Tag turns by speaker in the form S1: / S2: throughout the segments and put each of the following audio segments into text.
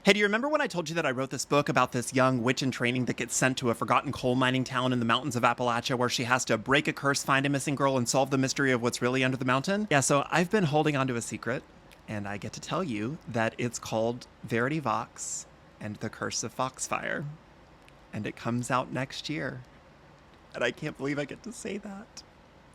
S1: Hey, do you remember when I told you that I wrote this book about this young witch in training that gets sent to a forgotten coal mining town in the mountains of Appalachia where she has to break a curse, find a missing girl, and solve the mystery of what's really under the mountain? Yeah, so I've been holding on to a secret, and I get to tell you that it's called Verity Vox and the Curse of Foxfire. And it comes out next year. And I can't believe I get to say that.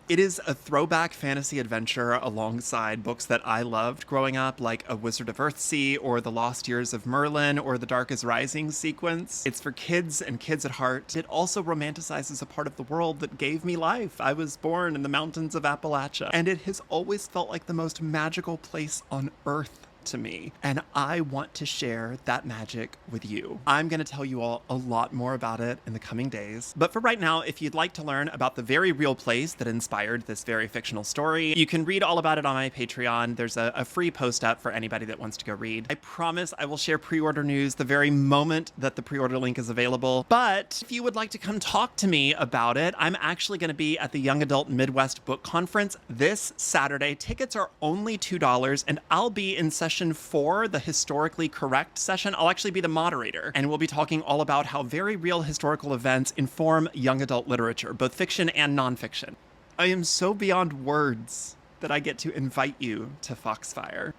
S1: It is a throwback fantasy adventure alongside books that I loved growing up, like A Wizard of Earthsea or The Lost Years of Merlin or The Dark is Rising sequence. It's for kids and kids at heart. It also romanticizes a part of the world that gave me life. I was born in the mountains of Appalachia, and it has always felt like the most magical place on earth to me, and I want to share that magic with you. I'm going to tell you all a lot more about it in the coming days, but for right now, if you'd like to learn about the very real place that inspired this very fictional story, you can read all about it on my Patreon. There's a free post up for anybody that wants to go read. I promise I will share pre-order news the very moment that the pre-order link is available, but if you would like to come talk to me about it, I'm actually going to be at the Young Adult Midwest Book Conference this Saturday. Tickets are only $2, and I'll be in session 4, the historically correct session. I'll actually be the moderator, and we'll be talking all about how very real historical events inform young adult literature, both fiction and nonfiction. I am so beyond words that I get to invite you to Foxfire.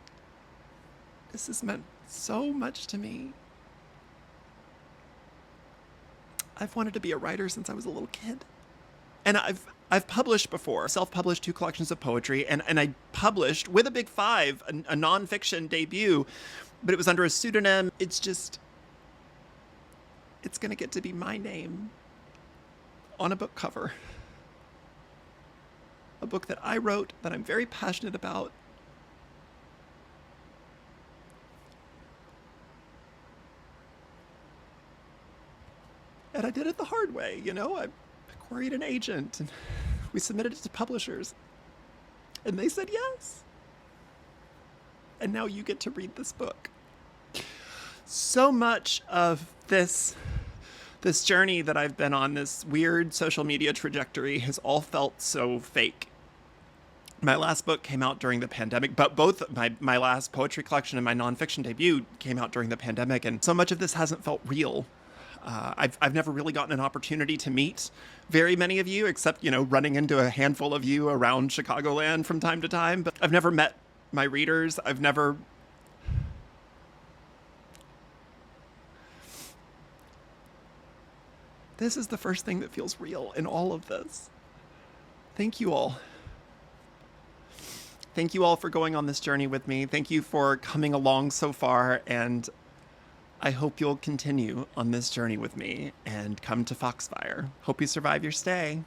S1: This has meant so much to me. I've wanted to be a writer since I was a little kid. And I've published before, self-published 2 collections of poetry, and I published with a big 5, a nonfiction debut, but it was under a pseudonym. It's going to get to be my name on a book cover. A book that I wrote, that I'm very passionate about. And I did it the hard way, you know? I queried an agent, and we submitted it to publishers, and they said yes. And now you get to read this book. So much of this journey that I've been on, this weird social media trajectory, has all felt so fake. My last book came out during the pandemic, but both my last poetry collection and my nonfiction debut came out during the pandemic, and so much of this hasn't felt real. I've never really gotten an opportunity to meet very many of you, except, running into a handful of you around Chicagoland from time to time. But I've never met my readers. This is the first thing that feels real in all of this. Thank you all. Thank you all for going on this journey with me. Thank you for coming along so far, and I hope you'll continue on this journey with me and come to Foxfire. Hope you survive your stay.